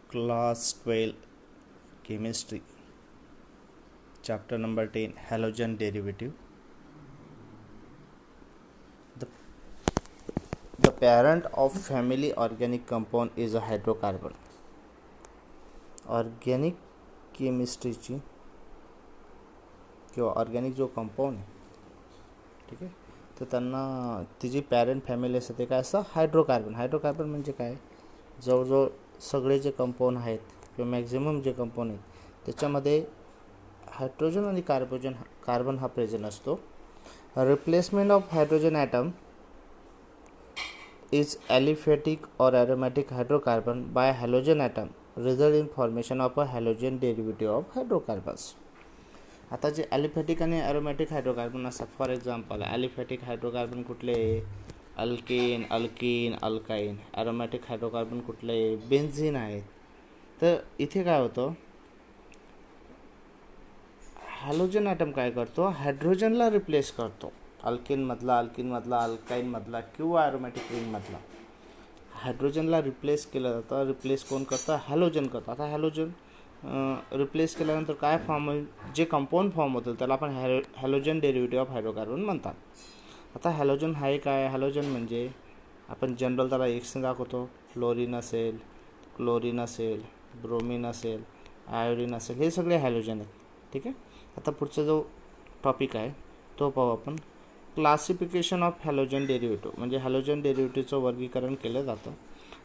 Class 12 Chemistry, Chapter number 10, Halogen Derivative. The, the parent of family organic compound is a hydrocarbon. Organic केमिस्ट्रीची किंवा organic जो compound आहे, ठीक आहे, तर त्यांना तिची पॅरेंट फॅमिली असते ते काय असतं, हायड्रोकार्बन. हायड्रोकार्बन म्हणजे काय, जवळजवळ सगळे जे कंपाऊंड आहेत किंवा मॅक्झिमम जे कंपाऊंड आहेत त्याच्यामध्ये हायड्रोजन आणि कार्बन हा प्रेझेंट असतो. Replacement of hydrogen atom is aliphatic or aromatic hydrocarbon by halogen atom result in formation of a halogen derivative of hydrocarbons. आता जे ॲलिफॅटिक आणि ॲरोमॅटिक हायड्रोकार्बन असतात, फॉर एक्झाम्पल ॲलिफॅटिक हायड्रोकार्बन कुठले, alkane, alkyne, अल्काईन. Aromatic hydrocarbon कुठले, benzene आहे. तर इथे काय होतं, हॅलोजन ॲटम काय करतो, हायड्रोजनला रिप्लेस करतो. अल्केनमधला, अल्कीनमधला, अल्काईनमधला किंवा ॲरोमॅटिक रिंगमधला हायड्रोजनला रिप्लेस केलं जातं. रिप्लेस कोण करतं, हॅलोजन करतं. आता हॅलोजन रिप्लेस केल्यानंतर काय फॉर्म होईल, जे कंपाऊंड फॉर्म होतील त्याला आपण हॅलोजन डेरिव्हेटिव्ह ऑफ हायड्रोकार्बन म्हणतात. आता हॅलोजन हा काय, हॅलोजन म्हणजे आपण जनरल त्याला एक्सने दाखवतो. फ्लोरीन असेल, क्लोरीन असेल, ब्रोमीन असेल, आयोडीन असेल, हे सगळे हॅलोजन आहेत. ठीक आहे. आता पुढचा जो टॉपिक आहे तो पाहू आपण. क्लासिफिकेशन ऑफ हॅलोजन डेरिव्हेटिव्ह, म्हणजे हॅलोजन डेरिव्हेटिव्हचं वर्गीकरण केलं जातं.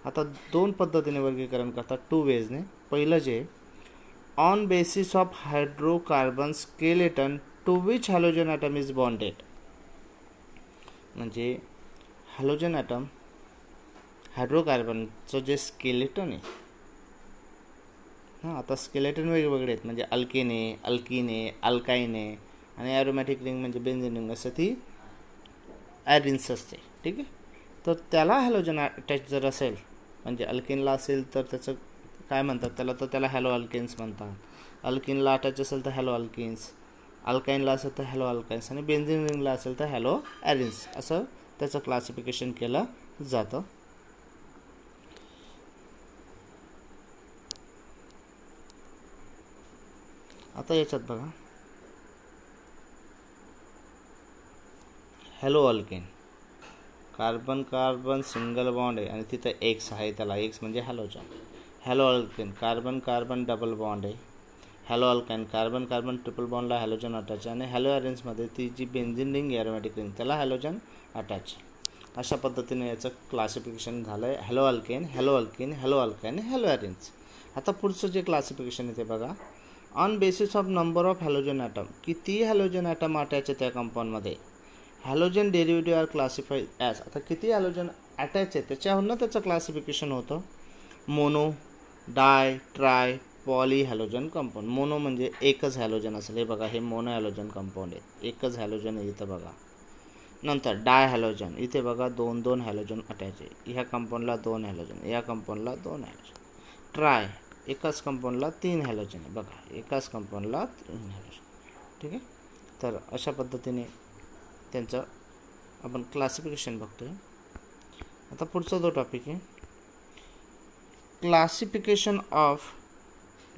आता दोन पद्धतीने वर्गीकरण करतात, टू वेजने. पहिलं जे on basis of hydrocarbon skeleton to which halogen atom is bonded. म्हणजे हॅलोजन ॲटम हायड्रोकार्बनचं जे स्केलेटन आहे, हां, आता स्केलेटन वेगवेगळे आहेत, म्हणजे अल्केन आहे, अल्कीन आहे, अल्काईन आहे, आणि ॲरोमॅटिक रिंग म्हणजे बेन्झिन रिंग असं ती ॲरिन्स असते. ठीक आहे. तर त्याला हॅलोजन अटॅच जर असेल, म्हणजे अल्किनला असेल तर त्याचं काय म्हणतात त्याला, तर त्याला हॅलो अल्केन्स म्हणतात. अल्किनला अटॅच असेल तर हॅलो अल्किन्स, अल्काईनला असेल तर हॅलो अल्काईन्स, आणि बेन्झिन रिंगला असेल तर हॅलो ॲरिन्स, असं त्याचं क्लासिफिकेशन केलं जातं. आता याच्यात बघा, halo alkane, carbon carbon single bond आहे आणि तिथं एक्स आहे, त्याला एक्स म्हणजे halogen. Halo alkane, carbon carbon double bond आहे. Halo alkyne, carbon carbon triple बॉन्डला हॅलोजन अटॅच, आणि हॅलो ॲरेन्समध्ये ती जी बेन्झिन रिंग, ॲरोमॅटिक रिंग, त्याला हॅलोजन अटॅच. अशा पद्धतीने याचं क्लासिफिकेशन झालं आहे, halo alkane, halo alkane, halo alkyne, halo arenes. आता पुढचं जे क्लासिफिकेशन येते बघा, on basis of number of halogen atom, किती हॅलोजन ॲटम अटॅच आहे त्या कंपाऊंडमध्ये, halogen derivative are classified as. आता किती हॅलोजन अटॅच आहे त्याच्यावरनं त्याचं क्लासिफिकेशन होतं. Mono, di, tri, poly halogen compound. Mono म्हणजे एकच हॅलोजन असेल, हे बघा, हे मोनो हॅलोजन कंपाऊंड आहे, एकच हॅलोजन आहे इथं बघा. नंतर डाय हॅलोजन, इथे बघा दोन दोन हॅलोजन अटॅच आहे, ह्या कंपाऊंडला दोन हॅलोजन, या कंपाऊंडला दोन हॅलोजन. ट्राय, एकाच कंपाऊंडला तीन हॅलोजन आहे बघा, एकाच कंपाऊंडला तीन हॅलोजन. ठीक आहे. तर अशा पद्धतीने त्यांचं आपण क्लासिफिकेशन बघतोय. आता पुढचा जो टॉपिक आहे, classification of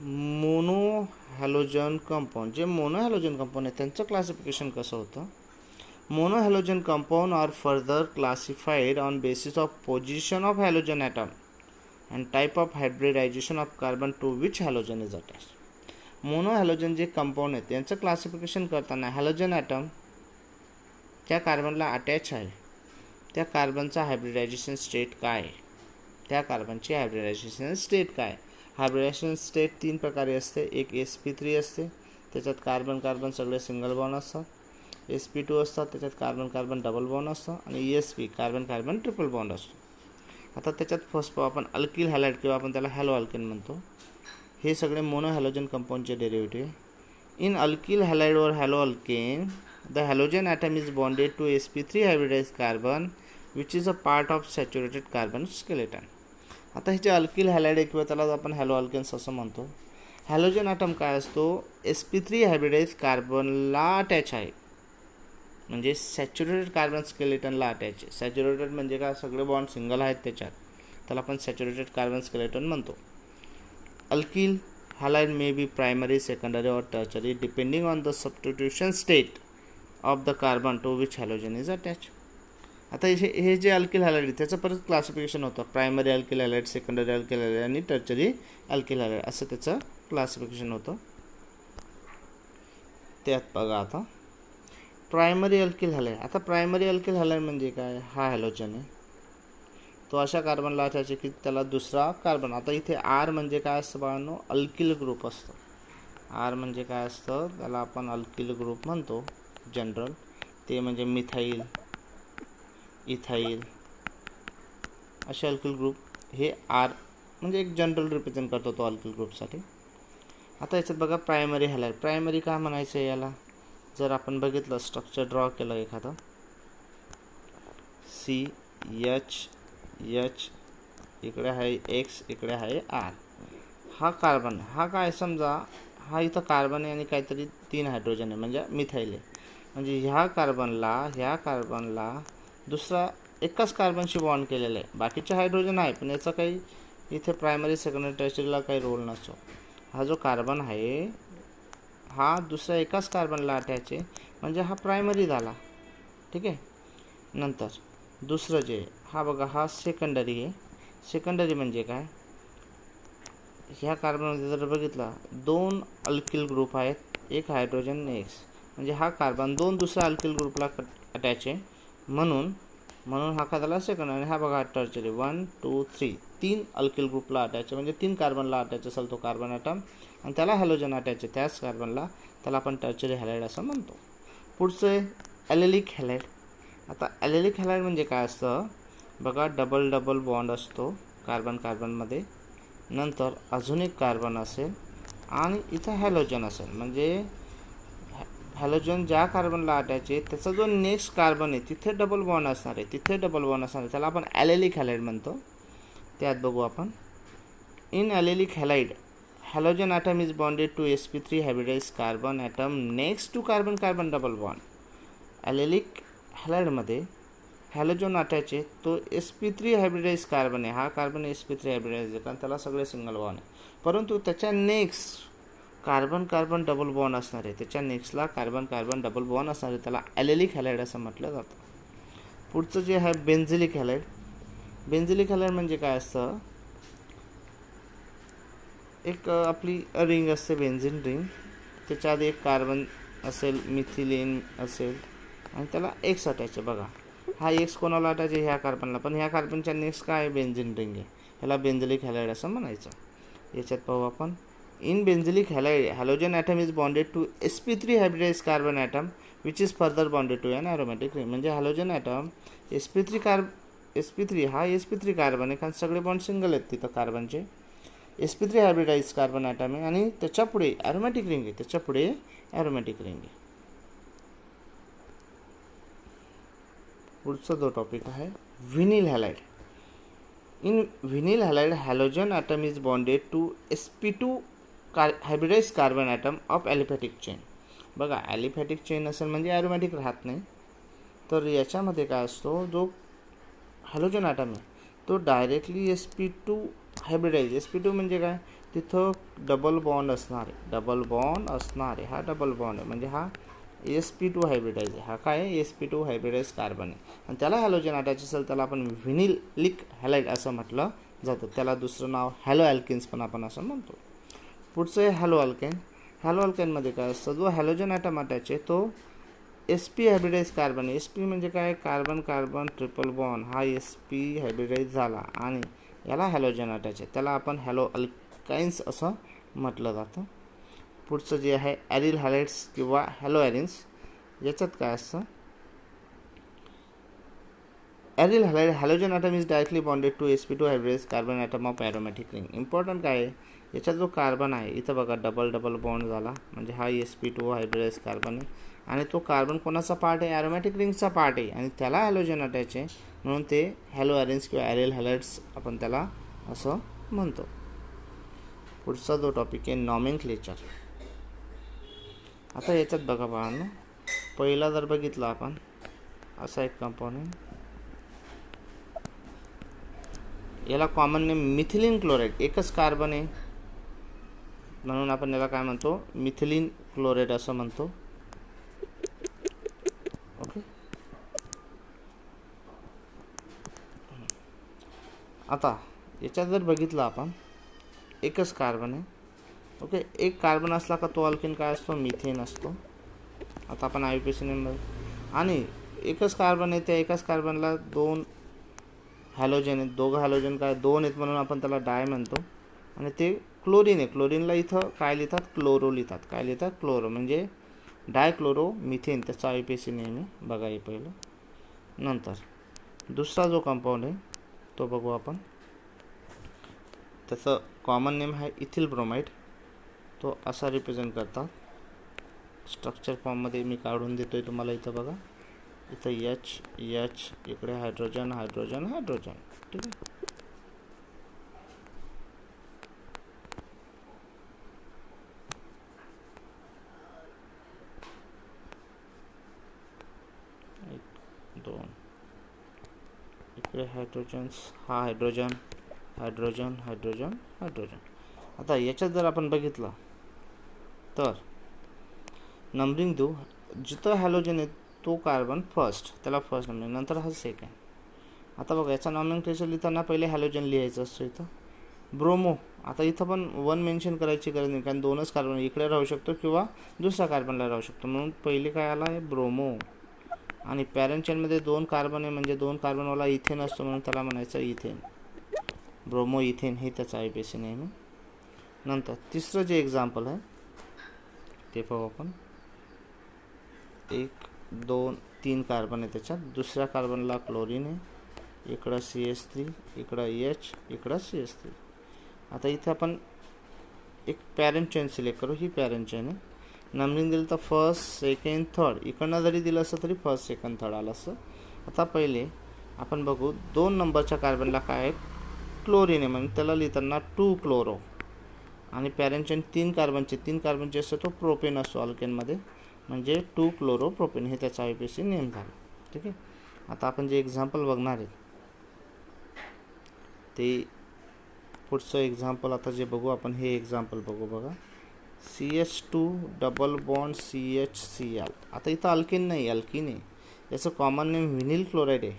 mono halogen compound. जे मोनो हॅलोजन कंपाऊंड आहे त्यांचं क्लासिफिकेशन कसं होतं, mono halogen compound are further classified on basis of position of halogen atom and type of hybridisation of carbon to which halogen is attach. Mono halogen जे compound आहेत त्यांचं classification करताना halogen item त्या कार्बनला attach आहे, त्या कार्बनचा hybridisation state काय आहे, त्या कार्बनची हायब्रिडायझेशन स्टेट काय. हायब्रिडायझेशन स्टेट तीन प्रकारे असते. एक sp3 असते, त्याच्यात कार्बन कार्बन सगळे सिंगल बॉन्ड असतात. sp2 असतात, त्याच्यात कार्बन कार्बन डबल बॉन्ड असतं. आणि esp carbon carbon triple bond असतो. आता त्याच्यात फर्स्ट आपण अल्किल हॅलाइड किंवा आपण त्याला हॅलो अल्केन म्हणतो, हे सगळे मोनो हॅलोजन कंपाऊंडचे derivative. In alkyl halide or halo alkane the halogen atom is bonded to sp3 hybridized carbon which is a part of saturated carbon skeleton. आता हे जे अल्किल हॅलाइड आहे किंवा त्याला आपण हॅलो अल्केन्स असं म्हणतो, हॅलोजन ॲटम काय असतो, sp3 हायब्रिडाइज कार्बनला अटॅच आहे, म्हणजे सॅच्युरेटेड कार्बन स्केलेटनला अटॅच आहे. सॅच्युरेटेड म्हणजे काय, सगळे बॉन्ड सिंगल आहेत त्याच्यात, त्याला आपण सॅच्युरेटेड कार्बन स्केलेटन म्हणतो. alkyl halide may be primary, secondary or tertiary depending on the substitution state of the carbon to which halogen is attached. आता हे जे अल्किल हॅलाइड त्याचं परत क्लासिफिकेशन होतं, primary alkyl halide, secondary alkyl halide आणि tertiary alkyl halide असं त्याचं classification होतं. त्यात बघा आता प्रायमरी अल्किल हॅलाइड. आता प्रायमरी अल्किल हॅलाइड म्हणजे काय, हा हॅलोजन आहे, तो अशा कार्बनला अटॅच की त्याला दुसरा कार्बन. आता इथे आर म्हणजे काय असतं बाळांनो, अल्किल ग्रुप असतं. आर म्हणजे काय असतं, त्याला आपण अल्किल ग्रुप म्हणतो जनरल. ते म्हणजे मिथाईल, इथाईल असे अल्किल ग्रुप, हे आर म्हणजे एक जनरल रिप्रेझेंट करतो तो अल्किल ग्रुपसाठी. आता याच्यात बघा प्रायमरी हॅलाइड. प्रायमरी का म्हणायचं आहे याला, जर आपण बघितलं स्ट्रक्चर ड्रॉ केलं एखादं, सी एच एच, इकडे आहे एक्स, इकडे आहे आर. हा कार्बन, हा काय समजा हा इथं कार्बन आहे आणि काहीतरी 3 हायड्रोजन आहे म्हणजे मिथाईल आहे. म्हणजे ह्या कार्बनला दुसरा एकाच कार्बनशी बॉन्ड केलेला आहे. बाकीचे हायड्रोजन आहे पण याचा काही इथे प्रायमरी, सेकंडरी, टर्शरीला काही रोल नसतो. हा जो कार्बन आहे हा दुसऱ्या एकाच कार्बनला अटॅच आहे म्हणजे हा प्रायमरी झाला. ठीक आहे. नंतर दुसरं जे हा बघा हा सेकंडरी आहे. सेकंडरी म्हणजे काय, ह्या कार्बनमध्ये जर बघितला 2 अल्किल ग्रुप आहेत, एक हायड्रोजन एक्स, म्हणजे हा कार्बन 2 दुसऱ्या अल्किल ग्रुपला अटॅच आहे म्हणून हा काय झाला सेकंड. आणि हा बघा टर्चरी 1 2 3 3 अल्किल ग्रुपला अटॅच आहे म्हणजे 3 कार्बनला अटॅच असेल तो कार्बन ॲटम आणि त्याला हॅलोजन अटॅच आहे त्याच कार्बनला, त्याला आपण टर्चरी हॅलाइड असं म्हणतो. पुढचं ॲलेलिक हॅलाइड. आता ॲलेलिक हॅलाइड म्हणजे काय असतं बघा, डबल डबल बॉन्ड असतो कार्बन कार्बनमध्ये, नंतर अजून एक कार्बन असेल आणि इथं हॅलोजन असेल. म्हणजे हॅलोजन ज्या कार्बनला अटॅच आहे त्याचा जो नेक्स्ट कार्बन आहे तिथे डबल बॉन्ड असणार आहे, त्याला आपण ॲलेलिक हॅलाइड म्हणतो. त्यात बघू आपण, in allylic halide halogen atom is bonded to sp3 hybridize carbon atom next to carbon carbon double bond. Allylic हॅलाइडमध्ये हॅलोजन अटॅच आहे, तो sp3 हायब्रिडाइज कार्बन आहे. हा कार्बन sp3 हायब्रिडाइज आहे कारण त्याला सगळे सिंगल बॉन्ड आहे, परंतु त्याच्या next carbon carbon double bond असणार आहे, त्याच्या नेक्स्टला कार्बन कार्बन डबल बॉन्ड असणार आहे, त्याला ॲलेलिक हॅलाइड असं म्हटलं जातं. पुढचं जे आहे बेन्झिलिक हॅलाइड. बेन्झिलिक हॅलाइड म्हणजे काय असतं, एक आपली रिंग असते बेन्झिन रिंग, त्याच्या आधी एक कार्बन असेल, मिथिलीन असेल आणि त्याला एक्स अटॅच आहे. बघा हा एक्स कोणाला अटॅच आहे, ह्या कार्बनला, पण ह्या कार्बनच्या नेक्स्ट काय आहे बेन्झिन रिंग आहे, ह्याला बेन्झिलिक हॅलाइड असं म्हणायचं. याच्यात पाहू आपण, in benzylic halide halogen atom is bonded to sp3 hybridize carbon atom which is further bonded to an aromatic ring. म्हणजे हॅलोजन ॲटम sp3 हा sp3 कार्बन आहे कारण सगळे बॉन्ड सिंगल आहेत तिथं कार्बनचे. sp3 हायब्रिडाइज कार्बन ॲटम आहे आणि त्याच्या पुढे ॲरोमॅटिक रिंग आहे, पुढचा जो टॉपिक आहे vinyl halide. In vinyl halide halogen atom is bonded to sp2 hybridize carbon atom of aliphatic chain. बघा ॲलिफॅटिक चेन असेल म्हणजे ॲरोमॅटिक राहत नाही, तर याच्यामध्ये काय असतो, जो हॅलोजन ॲटम आहे तो डायरेक्टली sp2 हायब्रिडाइज, sp2 म्हणजे काय, तिथं डबल बॉन्ड असणार आहे, हा डबल बॉन्ड आहे म्हणजे हा sp2 हायब्रिडाइज आहे. हा काय आहे, sp2 हायब्रिडाइज कार्बन आहे आणि त्याला हॅलोजन अटॅच असेल त्याला आपण व्हिनिलिक हॅलाइड असं म्हटलं जातं. त्याला दुसरं नाव हॅलो अल्केन्स पण आपण असं म्हणतो. पुढचं आहे हॅलो अल्केन. हॅलो अल्केनमध्ये काय असतं, जो हॅलोजन ॲटम अटॅच आहे तो sp हायब्रिडाइज कार्बन आहे. sp म्हणजे काय, कार्बन कार्बन ट्रिपल बॉन्ड, हा sp हायब्रिडाइज झाला आणि याला हॅलोजन अटॅच आहे, त्याला आपण हॅलो अल्काइन्स असं म्हटलं जातं. पुढचं जे आहे ॲरिल हॅलाइड्स किंवा हॅलो ॲरिन्स. याच्यात काय असतं, aryl halide halogen atom is directly bonded to sp2 hybridize carbon atom of aromatic ring. Important काय आहे, याच्यात जो कार्बन आहे इथं बघा डबल डबल बॉन्ड झाला म्हणजे हा sp2 हायब्रिडाइज कार्बन आहे आणि तो कार्बन कोणाचा पार्ट आहे, ॲरोमॅटिक रिंगचा पार्ट आहे आणि त्याला हॅलोजन अटॅच आहे म्हणून ते हॅलो ॲरिन्स किंवा ॲरिल हॅलाइड्स आपण त्याला असं म्हणतो. पुढचा जो टॉपिक आहे नॉमेनक्लेचर. आता याच्यात बघा बाळांनो, पहिला जर बघितला आपण असा एक कंपाऊंड, याला कॉमन नेम मिथिलीन क्लोराईड, एकच कार्बन आहे म्हणून आपण याला काय म्हणतो, मिथिलीन क्लोराईड असं म्हणतो. ओके. आता याच्यात जर बघितलं आपण, एकच कार्बन आहे. ओके, एक कार्बन असला का तो अल्केन काय असतो, मिथेन असतो. आता आपण IUPAC नेम, आणि एकच कार्बन आहे, त्या एकाच कार्बनला दोन हॅलोजन आहेत, दोघं हॅलोजन काय दोन आहेत म्हणून आपण त्याला डाय म्हणतो. आणि ते क्लोरीन आहे, क्लोरीनला इथं काय लिहितात, क्लोरो लिहितात. काय लिहितात, क्लोरो, म्हणजे डायक्लोरो मिथेन, त्याचा IUPAC नेम आहे. बघा हे पहिलं. नंतर दुसरा जो कंपाऊंड आहे तो बघू आपण. त्याचं कॉमन नेम आहे इथिल ब्रोमाइड. तो असा रिप्रेझेंट करतात. स्ट्रक्चर फॉर्ममध्ये मी काढून देतोय तुम्हाला. इथं बघा, इथं एच, इकडे हायड्रोजन हायड्रोजन हायड्रोजन. ठीक आहे. दोन, इकडे हायड्रोजन्स, हा हायड्रोजन हायड्रोजन हायड्रोजन हायड्रोजन. आता याच्यात जर आपण बघितलं तर नंबरिंग देऊ. जिथं हॅलोजन आहे तो कार्बन फर्स्ट, त्याला फर्स्ट नंबरिंग, नंतर हा सेकंड. आता बघा, याचा नॉमेनक्लेचर लिहिताना पहिले हॅलोजन लिहायचं असतं. इथं ब्रोमो, आता इथं पण वन मेन्शन करायची गरज नाही, कारण दोनच कार्बन इकडे राहू शकतो किंवा दुसऱ्या कार्बनला राहू शकतो. म्हणून पहिले काय आला आहे, ब्रोमो. आणि पॅरेंट चेनमध्ये दोन कार्बन आहे, म्हणजे दोन कार्बनवाला इथेन असतो, म्हणून त्याला म्हणायचं इथेन. ब्रोमो इथेन हे त्याचं IUPAC नेम आहे. नंतर तिसरं जे एक्झाम्पल आहे ते पाहू आपण. 1 2 3 कार्बन आहे त्याच्यात. दुसऱ्या कार्बनला क्लोरीन आहे, इकडं CH3, इकडं H, इकडं CH3. आता इथे आपण एक पॅरेंट चेन सिलेक्ट करू. ही पॅरेंट चेन आहे. नंबरिंग दिलं तर फर्स्ट सेकंड थर्ड, इकडनं जरी दिलं असतं तरी फर्स्ट सेकंड थर्ड आलं असतं. आता पहिले आपण बघू, 2 नंबरच्या कार्बनला काय आहे, क्लोरीन आहे, म्हणून त्याला लिहिताना 2 क्लोरो. आणि पॅरेंट चेन 3 कार्बनचे असतो, तो प्रोपेन असतो अल्केनमध्ये, म्हणजे 2 क्लोरो प्रोपेन. हे त्याचा IUPAC नेम झाला. ठीक आहे. आता आपण जे एक्झाम्पल बघणार आहे ते पुढचं एक्झाम्पल आता जे बघू आपण, हे एक्झाम्पल बघू. बघा, CH2 डबल बॉन्ड CHCl. आता इथं अल्केन नाही, अल्किन आहे. याचं कॉमन नेम व्हिनिल क्लोराईड आहे,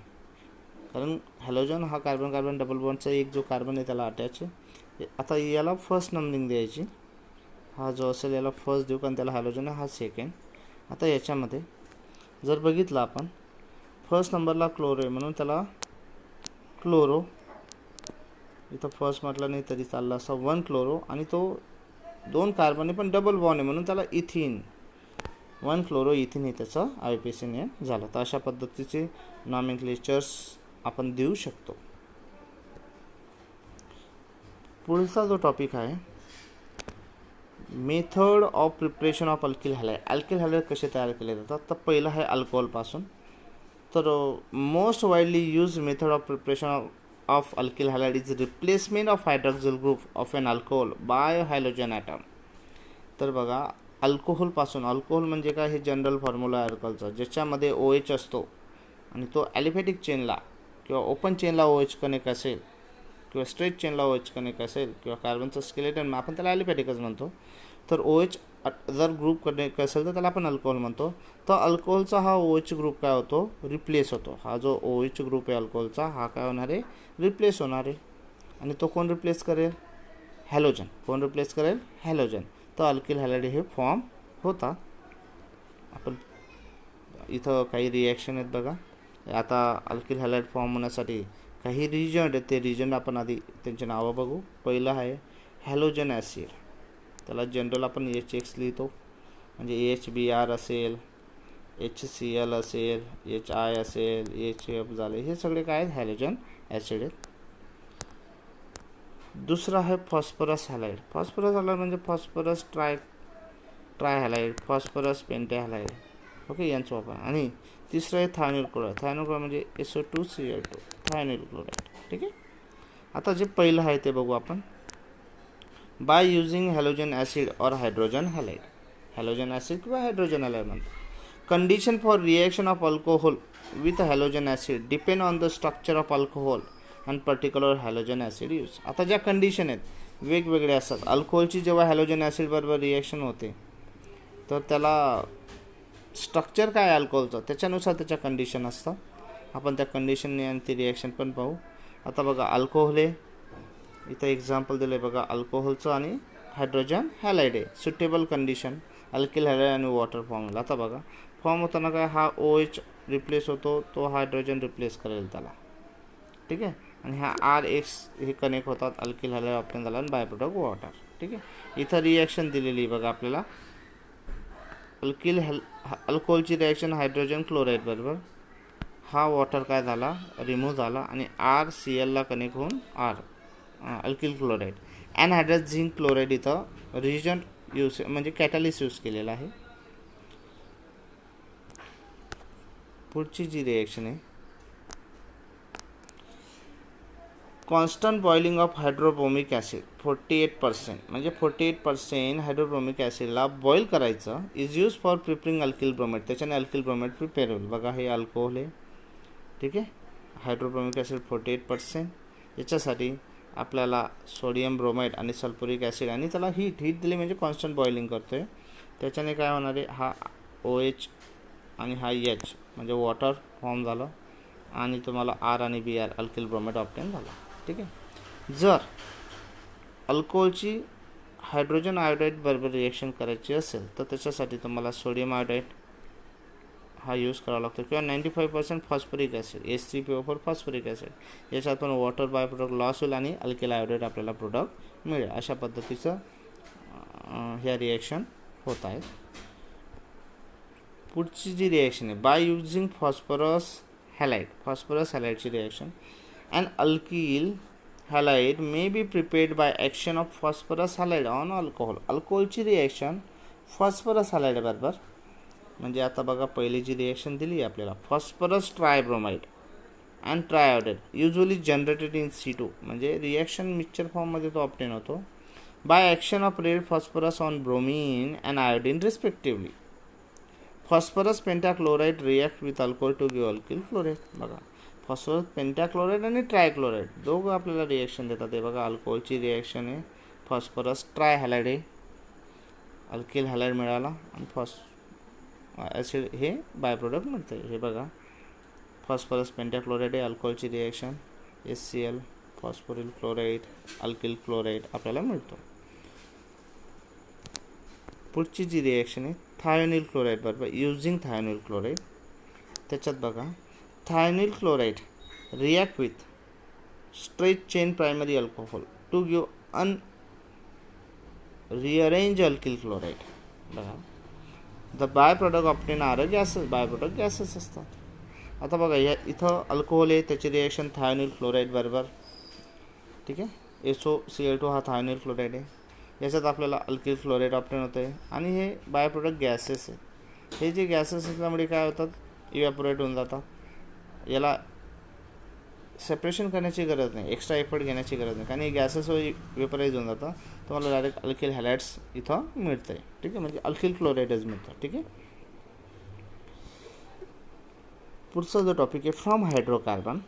कारण हॅलोजन हा कार्बन कार्बन डबल बॉन्डचा एक जो कार्बन आहे त्याला अटॅच आहे. आता याला फर्स्ट नंबरिंग द्यायची. हा जो असेल याला फर्स्ट देऊ, कारण त्याला हॅलोजन आहे, हा सेकंड. आता याच्यामध्ये जर बघितलं आपण, फर्स्ट नंबरला क्लोरो आहे म्हणून त्याला क्लोरो, इथं फर्स्ट म्हटलं नाही तरी चाललं असं, 1 क्लोरो. आणि तो 2 कार्बन आहे पण डबल बॉन्ड आहे, म्हणून त्याला इथिन, 1 क्लोरो इथिन हे त्याचं IUPAC नेम झालं. तर अशा पद्धतीचे नॉमेनक्लेचर्स आपण देऊ शकतो. पुढचा जो टॉपिक आहे, method of preparation of alkyl halide. Alkyl halide कसे तयार केले जातात, तर पहिलं आहे अल्कोहोलपासून. तर most widely use method of preparation of alkyl halide is replacement of hydroxyl group of an alcohol by hydrogen atom. तर बघा, अल्कोहोलपासून, अल्कोहोल म्हणजे काय, हे जनरल फॉर्म्युला आहे अल्कोहोलचा, ज्याच्यामध्ये OH असतो आणि तो ॲलिफॅटिक चेनला किंवा ओपन चेनला OH कनेक्ट असेल किंवा स्ट्रेट चेनला OH कनेक्ट असेल किंवा कार्बनचं स्केलेटन, आपण त्याला ॲलिफॅटिकच म्हणतो. तर OH जर ग्रुप कनेक्ट असेल तर त्याला आपण अल्कोहोल म्हणतो. तर अल्कोहोलचा हा OH ग्रुप काय होतो, रिप्लेस होतो. हा जो OH ग्रुप आहे अल्कोहोलचा, हा काय होणार आहे, रिप्लेस होणार आहे. आणि तो कोण रिप्लेस करेल, हॅलोजन. कोण रिप्लेस करेल, हॅलोजन. तर अल्किल हॅलाइड हे फॉर्म होता. आपण इथं काही रिॲक्शन आहेत बघा. आता अल्किल हॅलाइड फॉर्म होण्यासाठी काही रिजन आहेत, ते रिजन आपण आधी त्यांची नावं बघू. पहिलं आहे हॅलोजन ॲसिड, त्याला जनरल आपण HX लिहितो, म्हणजे HBr असेल, HCl असेल, HI असेल, HF झाले, हे सगळे काय आहेत, हॅलोजन ॲसिड आहेत. दुसरा आहे फॉस्फरस हॅलाइड. फॉस्फरस हॅलाइड म्हणजे phosphorus tri halide, phosphorus penta halide. Okay, यांचं वापर. आणि तिसरं आहे थायनिल क्लोराईड. थायनिल क्लोराईड म्हणजे SO2Cl2, थायनिल क्लोराईड. ठीक आहे. आता जे पहिलं आहे ते बघू आपण. बाय युजिंग हॅलोजन ॲसिड और हायड्रोजन हॅलाइड. हॅलोजन ॲसिड किंवा हायड्रोजन हॅलाइड म्हणतो. Condition for reaction of alcohol with halogen acid depend on the structure of alcohol and particular halogen acid use. आता ज्या कंडिशन आहेत वेगवेगळे असतात. अल्कोहोलची जेव्हा हॅलोजन ॲसिड बरोबर रिॲक्शन होते तर त्याला स्ट्रक्चर काय अल्कोहोलचं त्याच्यानुसार त्याच्या कंडिशन असतात. आपण त्या कंडिशनने आणि ती रिॲक्शन पण पाहू. आता बघा अल्कोहोल आहे, इथं एक्झाम्पल दिलं आहे बघा अल्कोहोलचं आणि हायड्रोजन हॅलाइड आहे. सुटेबल कंडिशन अल्किल हॅलाइड आणि वॉटर फॉर्मला. आता बघा फॉर्म होताना काय हा OH रिप्लेस होतो, तो हायड्रोजन रिप्लेस करेल त्याला, ठीक आहे. आणि हा RH हे कनेक्ट होतात, अल्किल हॅलाइड ऑप्टेन झाला आणि बाय प्रोडक्ट वॉटर, ठीक आहे. इथं रिॲक्शन दिलेली बघा आपल्याला अल्कोहोलची रिॲक्शन हायड्रोजन क्लोराईड बरोबर हा वॉटर काय झाला रिमूव्ह झाला आणि RClला कनेक्ट होऊन अल्किल क्लोराईड अनहायड्रस झिंक क्लोराईड इथं रिजंट यूज म्हणजे कॅटलिस्ट यूज केलेला आहे. पुढची जी रिॲक्शन आहे कॉन्स्टंट बॉइलिंग ऑफ हायड्रोब्रोमिक ॲसिड 48% म्हणजे 48% हायड्रोब्रोमिक ॲसिडला बॉईल करायचं is use for preparing alkyl bromide. त्याच्याने अल्किल ब्रोमाइड प्रिपेअर होईल. बघा हे अल्कोहोल आहे, ठीक आहे. हायड्रोब्रोमिक ॲसिड 48%. याच्यासाठी आपल्याला सोडियम ब्रोमाइड आणि सल्फ्युरिक ॲसिड आणि त्याला हीट दिली म्हणजे कॉन्स्टंट बॉइलिंग करतो आहे. त्याच्याने काय होणार आहे हा OH आणि हा H म्हणजे वॉटर फॉर्म झालं आणि तुम्हाला R आणि Br अल्किल ब्रोमाइड ऑप्टेन झाला, ठीक आहे. जर अल्कोहोलची हायड्रोजन आयोडाईड बरोबर रिॲक्शन करायची असेल तर त्याच्यासाठी तुम्हाला सोडियम आयोडाईड हा यूज करावा लागतो किंवा 95% phosphoric acid H3PO4 phosphoric acid याच्यात पण वॉटर बाय प्रोडक्ट लॉस होईल आणि अल्किल आयोडाईड आपल्याला प्रोडक्ट मिळेल. अशा पद्धतीचं ह्या रिॲक्शन होत आहेत. पुढची जी रिॲक्शन आहे बाय युजिंग फॉस्फरस हॅलाइडची reaction and alkyl halide may be prepared by action of phosphorus halide on alcohol. अल्कोहोलची रिॲक्शन फॉस्फरस हॅलाइड बरोबर म्हणजे आता बघा पहिली जी रिॲक्शन दिली आहे आपल्याला phosphorus tribromide and triiodide usually generated in C2 म्हणजे रिॲक्शन मिक्सचर फॉर्ममध्ये तो ऑप्टेन होतो by action of red phosphorus on bromine and iodine respectively. Phosphorus pentachloride react with alcohol to give alkyl chloride. बघा phosphorus pentachloride आणि trichloride दोघं आपल्याला reaction देतात. हे बघा अल्कोहोलची रिॲक्शन आहे फॉस्फरस ट्राय हॅलाइड आहे, अल्किल हॅलाइड मिळाला आणि ॲसिड हे बाय प्रोडक्ट मिळतं. हे बघा फॉस्फरस पेंटाक्लोराइड आहे, अल्कोहोलची reaction HCl phosphoryl chloride alkyl chloride आपल्याला मिळतो. पुढची जी रिॲक्शन आहे थायोनिल क्लोराईड बरोबर युजिंग थायोनिल क्लोराईड. त्याच्यात बघा thionyl chloride react with straight chain primary alcohol to give rearrange alkyl chloride. बघा the by product obtain are gases, by product gases असतात. आता बघा या इथं अल्कोहोल आहे त्याची रिॲक्शन थायोनिल क्लोराईड बरोबर, ठीक आहे. SOCl2 हा थायोनिल क्लोराईड आहे. याच्यात आपल्याला अल्किल क्लोराईड ऑप्टेन होतं आहे आणि हे बाय प्रोडक्ट गॅसेस आहेत. हे जे गॅसेस असल्यामुळे काय होतात इव्हॅपोरेट होऊन जातात. याला सेपरेशन करण्याची गरज नाही, एक्स्ट्रा एफर्ट घेण्याची गरज नाही कारण हे गॅसेस वेपराईज होऊन जातं. तुम्हाला डायरेक्ट अल्किल हॅलाइड्स इथं मिळतं आहे, ठीक आहे. म्हणजे अल्किल क्लोराईडच मिळतं, ठीक आहे. पुढचा जो टॉपिक आहे फ्रॉम हायड्रोकार्बन.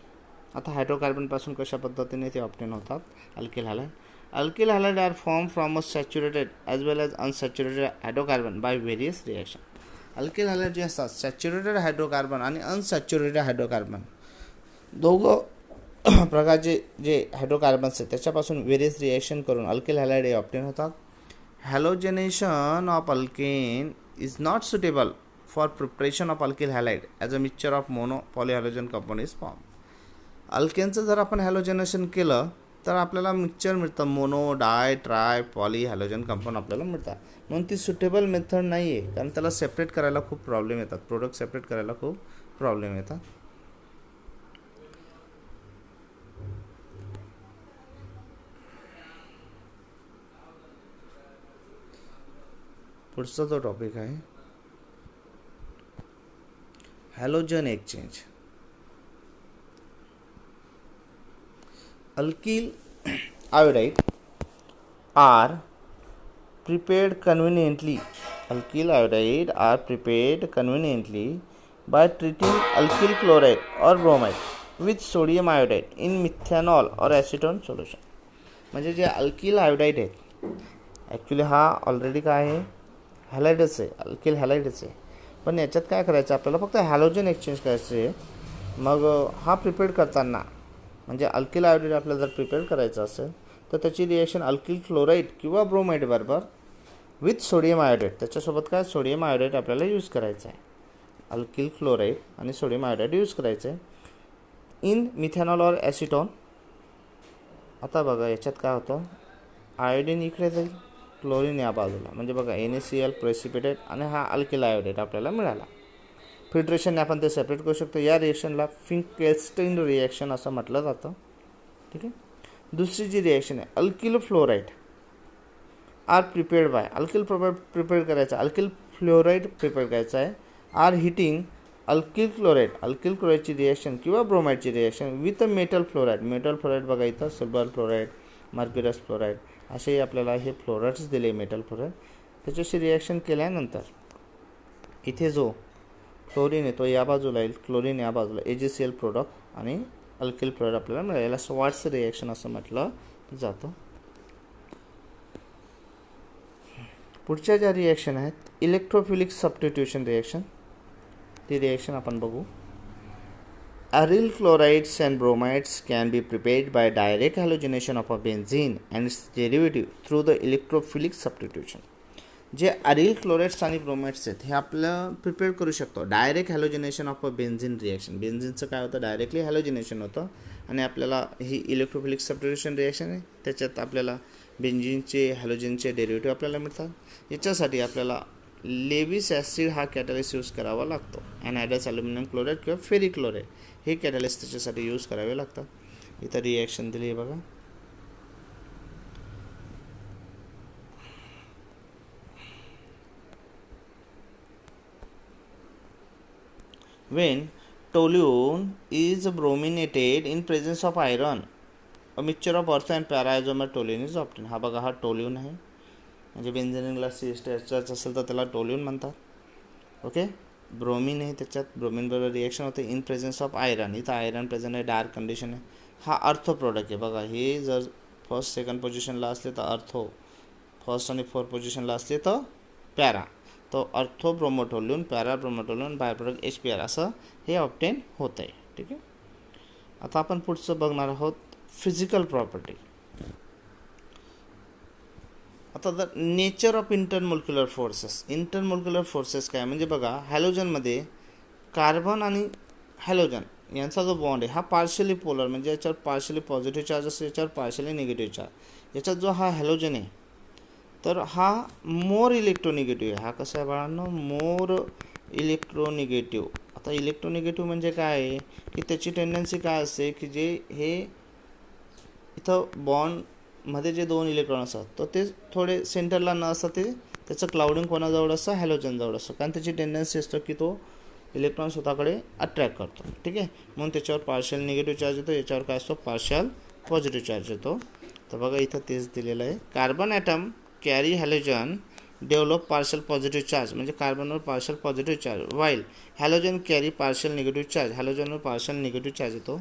आता हायड्रोकार्बनपासून कशा पद्धतीने ते ऑप्टेन होतात alkyl halide. Alkyl halide are form from a saturated as well as unsaturated hydrocarbon by various reaction. Alkyl halide जे असतात सॅच्युरेटेड हायड्रोकार्बन आणि अनसॅच्युरेटेड हायड्रोकार्बन दोघं प्रकारचे जे हायड्रोकार्बन्स आहेत त्याच्यापासून व्हेरियस रिॲक्शन करून अल्किल हॅलाइड हे ऑप्टेन होतात. Halogenation of alkane is not suitable for preparation of alkyl halide as a mixture of mono polyhalogen compound is form. अल्केनचं जर आपण हॅलोजनेशन केलं तर आपल्याला मिक्सचर मिळतं mono di tri poly halogen compound आपल्याला मिळतात. म्हणून ती सुटेबल मेथड नाही आहे कारण त्याला सेपरेट करायला खूप प्रॉब्लेम येतात, प्रोडक्ट सेपरेट करायला खूप प्रॉब्लेम येतात. पुढचा जो टॉपिक आहे halogen exchange. Alkyl iodide are prepared conveniently. Alkyl iodide are prepared conveniently by treating alkyl chloride or bromide with sodium iodide in methanol or acetone solution. म्हणजे जे alkyl iodide आहेत, actually हा already काय आहे, हॅलाइडच आहे, alkyl हॅलाइडच आहे. पण याच्यात काय करायचं आपल्याला, फक्त हॅलोजन एक्सचेंज करायचे आहे. मग हा प्रिपेअर करताना म्हणजे अल्किल आयोडाईड आपल्याला जर प्रिपेअर करायचं असेल तर त्याची रिएक्शन अल्किल क्लोराईड किंवा ब्रोमाइड बरोबर विथ सोडियम आयोडाईड, त्याच्यासोबत काय सोडियम आयोडाईड आपल्याला यूज करायचं आहे. अल्किल क्लोराईड आणि सोडियम आयोडाईड यूज करायचं आहे इन मिथेनॉल और ॲसिटोन. आता बघा याच्यात काय होतं, आयोडीन इकडे जाईल, क्लोरीन या बाजूला, म्हणजे बघा NaCl प्रेसिपिटेट आणि हा अल्किल आयोडाईड आपल्याला मिळाला. फिल्ट्रेशनने आपण ते सेपरेट करू शकतो. या रिएक्शनला फिंकेल्स्टीन रिएक्शन असं म्हटलं जातं. ठीक आहे. दुसरी जी रिएक्शन आहे, alkyl fluoride are prepared by, alkyl prepare करायचं, अल्किल फ्लोराईड प्रिपेअर करायचं आहे, आर हिटिंग अल्किल क्लोराईडची रिएक्शन किंवा ब्रोमाइडची reaction with metal fluoride. Metal fluoride बघा इथं सिल्वर फ्लोराईड, मर्क्युरस फ्लोराईड असे आपल्याला हे फ्लोराईड्स दिले मेटल फ्लोराईड. त्याच्याशी रिएक्शन केल्यानंतर इथे जो क्लोरीन येतो या बाजूला येईल, क्लोरीन या बाजूला, AgCl प्रोडक्ट आणि अल्किल फ्लोराईड आपल्याला मिळेल. याला स्वार्ट्स रिएक्शन असं म्हटलं जातं. पुढच्या ज्या रिएक्शन आहेत, इलेक्ट्रोफिलिक सबस्टिट्यूशन रिएक्शन, ती रिएक्शन आपण बघू. Aryl chlorides and bromides can be prepared by direct halogenation of a benzene and its derivative through the electrophilic substitution. जे अरिल क्लोराइड्स आणि ब्रोमाइड्स आहेत हे आपलं प्रिपेअर करू शकतो direct halogenation of a benzene reaction. बेन्झिनचं काय होतं, डायरेक्टली हॅलोजिनेशन होतं आणि आपल्याला ही इलेक्ट्रोफिलिक सबस्टिट्यूशन रिएक्शन आहे, त्याच्यात आपल्याला बेन्झिनचे हॅलोजनचे डेरिव्हेटिव्ह आपल्याला मिळतात. याच्यासाठी आपल्याला लेविस ॲसिड हा कॅटलिस्ट यूज करावा लागतो. अॅनायडस ॲल्युमिनियम क्लोराईड किंवा फेरिक क्लोराईड हे कॅटलिस्ट त्याच्यासाठी यूज करावे लागतात. इथं रिॲक्शन दिली आहे बघा. When toluene is brominated in presence of iron, a mixture of earth and para-isomer toluene is obtained. हा बघा, हा टोल्यून आहे, म्हणजे बेन्झिनला CH2 असेल तर त्याला टोल्यून म्हणतात. ओके. ब्रोमिन आहे, त्याच्यात ब्रोमिन बरोबर रिएक्शन होते इन प्रेझेन्स ऑफ आयरन. इथं आयरन प्रेझेंट आहे, डार्क कंडिशन आहे. हा अर्थो प्रोडक्ट आहे बघा. हे जर फर्स्ट सेकंड पोझिशनला असले तर अर्थो, फर्स्ट आणि फोर्थ पोझिशनला असले तर पॅरा. तो अर्थो ब्रोमोटोल्यून, पॅरा ब्रोमोटोल्यून, बाय प्रोडक्ट HBr असं हे ऑब्टेन होतं आहे. ठीक आहे. आता आपण पुढचं बघणार आहोत फिजिकल प्रॉपर्टी. आता the nature of intermolecular forces. Intermolecular forces काय म्हणजे बघा, हॅलोजनमध्ये कार्बन आणि हॅलोजन यांचा जो बॉन्ड आहे हा पार्शियली पोलर, म्हणजे याच्यावर पार्शियली पॉझिटिव्ह चार्ज असतो, याच्यावर पार्शियली निगेटिव्ह चार्ज. याच्यात जो हा हॅलोजन आहे तर हा मोर इलेक्ट्रोनिगेटिव्ह आहे. हा कसा आहे बाळांनो, मोर इलेक्ट्रोनिगेटिव्ह. आता इलेक्ट्रोनिगेटिव्ह म्हणजे काय आहे की त्याची टेंडन्सी काय असते की जे हे इथं बॉन्डमध्ये जे दोन इलेक्ट्रॉन असतात तर ते थोडे सेंटरला न असतात, ते त्याचं क्लाउडिंग कोणाजवळ असतं, हॅलोजनजवळ असतं, कारण त्याची टेंडन्सी असतं की तो इलेक्ट्रॉन स्वतःकडे अट्रॅक्ट करतो. ठीक आहे. म्हणून त्याच्यावर पार्शियल निगेटिव्ह चार्ज येतो, याच्यावर काय असतो, पार्शियल पॉझिटिव्ह चार्ज येतो. तर बघा इथं तेच दिलेलं आहे. Carbon atom carry halogen develop partial positive charge, म्हणजे कार्बनवर partial positive charge, while halogen carry partial negative charge, हॅलोजनवर पार्शियल निगेटिव्ह चार्ज येतो.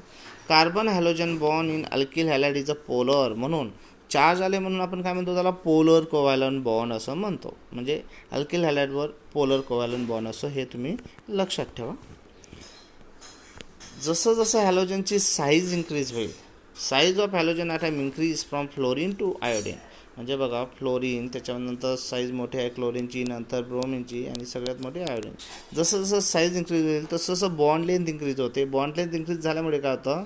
Carbon halogen bond in alkyl halide is a polar, म्हणून चार्ज आले म्हणून आपण काय म्हणतो, त्याला पोलर कोव्हॅलंट बॉन्ड असं म्हणतो. म्हणजे अल्किल हॅलाइडवर पोलर कोव्हॅलंट बॉन्ड असं, हे तुम्ही लक्षात ठेवा. जसं जसं हॅलोजनची साईज इन्क्रीज होईल, size of halogen atom increase from fluorine to iodine. म्हणजे बघा, फ्लोरीन, त्याच्यानंतर साईज मोठी आहे क्लोरीनची, नंतर ब्रोमिनची आणि सगळ्यात मोठी आयोडीन. जसं जसं साईज इन्क्रीज होईल तसं तसं बॉन्ड लेंथ इन्क्रीज होते. बॉन्ड लेंथ इन्क्रीज झाल्यामुळे काय होतं,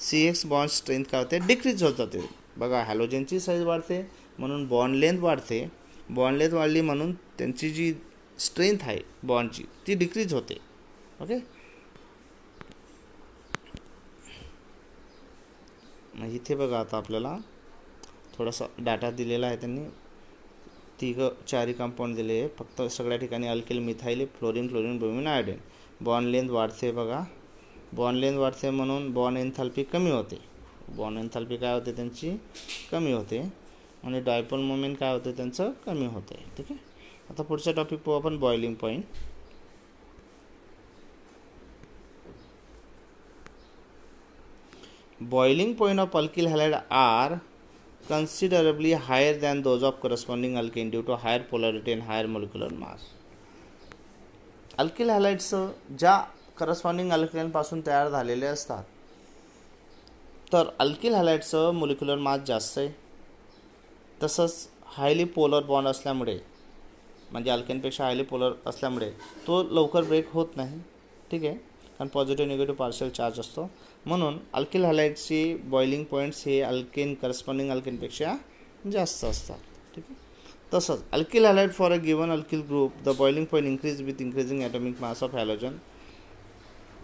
CX बॉन्ड स्ट्रेंथ काय होते, डिक्रीज होत जाते. बघा, हॅलोजनची साईज वाढते म्हणून बॉन्ड लेंथ वाढते, बॉन्ड लेंथ वाढली म्हणून त्यांची जी स्ट्रेंथ आहे बॉन्डची ती डिक्रीज होते. ओके. मग इथे बघा आता आपल्याला थोडासा डाटा दिलेला आहे त्यांनी. चारही कंपाऊंड दिले आहे, फक्त सगळ्या ठिकाणी alkyl methyl fluorine chlorine bromine iodine. Bond length वाढते बघा, बॉन्ड लेंथ वाढते म्हणून बॉन्ड एन्थॅल्पी कमी होते. बॉन्ड एन्थॅल्पी काय होते त्यांची, कमी होते, आणि डायपोल मोमेंट काय होते त्यांचं, कमी होते. ठीक आहे. आता पुढचा टॉपिक पाहू आपण, boiling point. Boiling point of alkyl halide are considerably higher than those of corresponding alkane due to higher polarity and higher molecular mass. Alkyl halides ज्या करस्पॉन्डिंग अल्केनपासून तयार झालेले असतात, तर अल्किल हॅलाइड्सचं मोलिक्युलर मास जास्त आहे. तसंच हायली पोलर बॉन्ड असल्यामुळे, म्हणजे अल्केनपेक्षा हायली पोलर असल्यामुळे तो लवकर ब्रेक होत नाही. ठीक आहे, कारण पॉझिटिव्ह निगेटिव्ह पार्शियल चार्ज असतो. म्हणून अल्किल हॅलाइड्सची बॉइलिंग पॉईंट्स हे अल्केन करस्पॉन्डिंग अल्केनपेक्षा जास्त असतात. ठीक आहे. तसंच alkyl halide for a given alkyl group the boiling point increase with increasing atomic mass of halogen.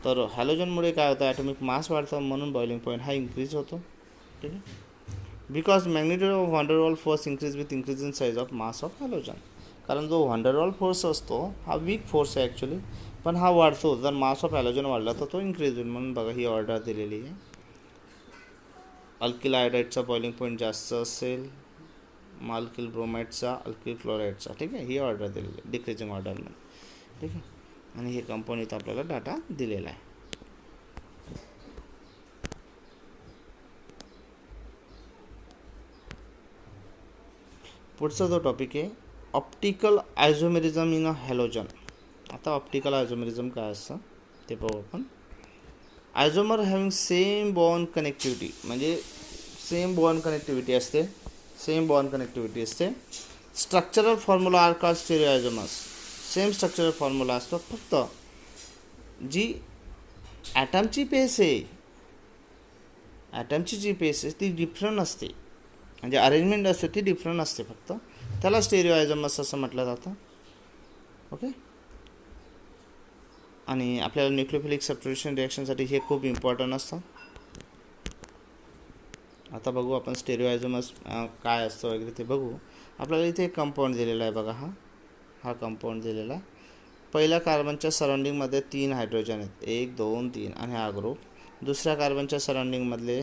तर हॅलोजनमुळे काय होतं, ॲटॉमिक मास वाढतं, म्हणून बॉइलिंग पॉईंट हा इन्क्रीज होतो. ठीक आहे. Because magnitude of van der Waals force increase with increase in size of mass of halogen. कारण जो व्हॉन्डरवॉल फोर्स असतो हा वीक फोर्स आहे ॲक्च्युली, पण हा वाढतो जर मास ऑफ हॅलोजन वाढला तर तो इन्क्रीज होईल. म्हणून बघा ही ऑर्डर दिलेली आहे. अल्किल आयोडाईडचा बॉइलिंग पॉईंट जास्त असेल, अल्किल ब्रोमाइडचा, अल्किल क्लोराईडचा. ठीक आहे, ही ऑर्डर दिलेली आहे डिक्रीजिंग ऑर्डरमध्ये. ठीक आहे, आणि हे कंपाऊंड इथं आपल्याला डाटा दिलेला आहे. पुढचा जो टॉपिक आहे optical isomerism in a halogen. आता ऑप्टिकल आयझोमेरिझम काय असतं ते पाहू आपण. Isomer having same bond connectivity, म्हणजे सेम बॉन्ड कनेक्टिव्हिटी असते, structural formula are called stereo isomers. Same structural formula असतो, फक्त जी ॲटमची पेस आहे ती डिफरंट असते, म्हणजे अरेंजमेंट असते ती डिफरंट असते, फक्त त्याला स्टेरिओ आयझोमर्स असं म्हटलं जातं. ओके. आणि आपल्याला न्यूक्लियोफिलिक सबस्टिट्यूशन रिॲक्शनसाठी हे खूप इम्पॉर्टंट असतं. आता बघू आपण स्टेरिओ आयझोमर्स काय असतं वगैरे ते बघू. आपल्याला इथे एक कंपाऊंड दिलेला आहे बघा, हा कंपाऊंड दिलेला आहे. पहिल्या कार्बनच्या सराउंडिंगमध्ये 3 हायड्रोजन आहेत, 1 2 3, आणि हा ग्रुप. दुसऱ्या कार्बनच्या सराउंडिंगमधले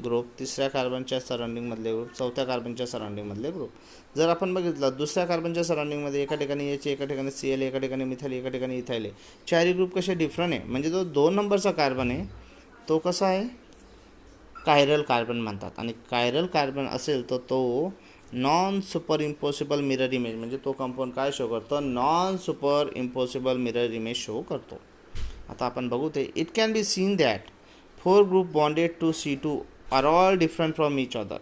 ग्रुप, तिसऱ्या कार्बनच्या सराउंडिंगमधले ग्रुप, चौथ्या कार्बनच्या सराउंडिंगमधले ग्रुप. जर आपण बघितलं दुसऱ्या कार्बनच्या सराउंडिंगमध्ये एका ठिकाणी एच, एका ठिकाणी Cl, एका ठिकाणी मिथाइल, एका ठिकाणी इथाइल. चारही ग्रुप कसे डिफरंट आहे, म्हणजे जो 2 नंबरचा कार्बन आहे तो कसा आहे, कायरल कार्बन म्हणतात. आणि कायरल कार्बन असेल तर तो non super impossible mirror image, म्हणजे तो कंपाऊंड काय शो करतो, non super impossible mirror image show करतो. आता आपण बघू ते. It can be seen that 4 group bonded to C2 are all different from each other.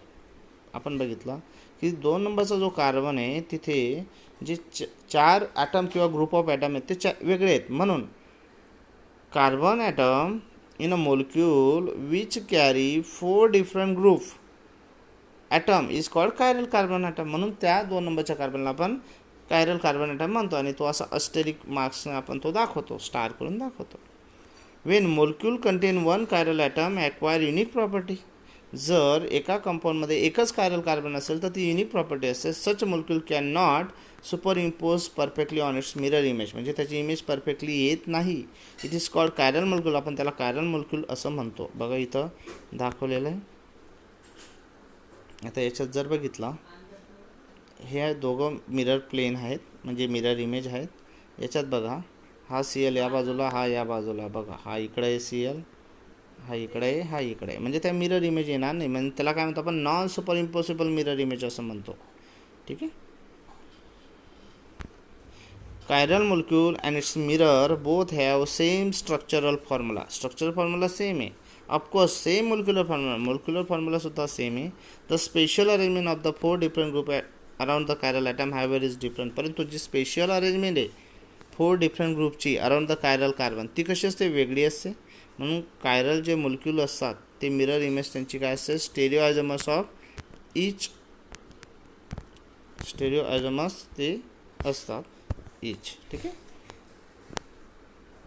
आपण बघितलं की 2 नंबरचा जो कार्बन आहे तिथे जे 4 ॲटम किंवा ग्रुप ऑफ ॲटम आहेत ते वेगळे आहेत. म्हणून carbon atom in a molecule which carry 4 different group atom is called chiral carbon atom. म्हणून त्या 2 नंबरच्या कार्बनला आपण कायरल कार्बन ॲटम म्हणतो, आणि तो असा अस्टेरिक मार्क्सने आपण तो दाखवतो, स्टार करून दाखवतो. When molecule contain 1 chiral atom acquire unique property. जर एका कंपाऊंडमध्ये एकच कायरल कार्बन असेल तर ती युनिक प्रॉपर्टी असते. Such molecule can not super impose perfectly on its mirror image, म्हणजे त्याची इमेज परफेक्टली येत नाही. It is called chiral molecule. आपण त्याला कायरल मोलिक्यूल असं म्हणतो. बघा इथं दाखवलेलं आहे. आता याच्यात जर बघितलं, हे दोघं मिरर प्लेन आहेत, म्हणजे मिरर इमेज आहेत. याच्यात बघा हा Cl या बाजूला, हा या बाजूला. बघा हा इकडे आहे Cl, हा इकडे आहे, हा इकडे आहे, म्हणजे त्या मिरर इमेज येणार नाही. म्हणजे त्याला काय म्हणतो आपण, non super impossible mirror image असं म्हणतो. ठीक आहे. Chiral molecule and its mirror both have same structural formula same आहे. ऑफकोर्स सेम मोलिक्युलर फॉर्म्युला सुद्धा सेम आहे. The special arrangement of the 4 different group around the chiral atom however is different. परंतु जी special arrangement आहे 4 different ग्रुपची around the chiral carbon, ती कशी असते, वेगळी असते. म्हणून कायरल जे मोलिक्यूल असतात ते मिरर इमेज त्यांची काय असते, स्टेरिओ आयझोमर्स ते असतात ईच. ठीक आहे.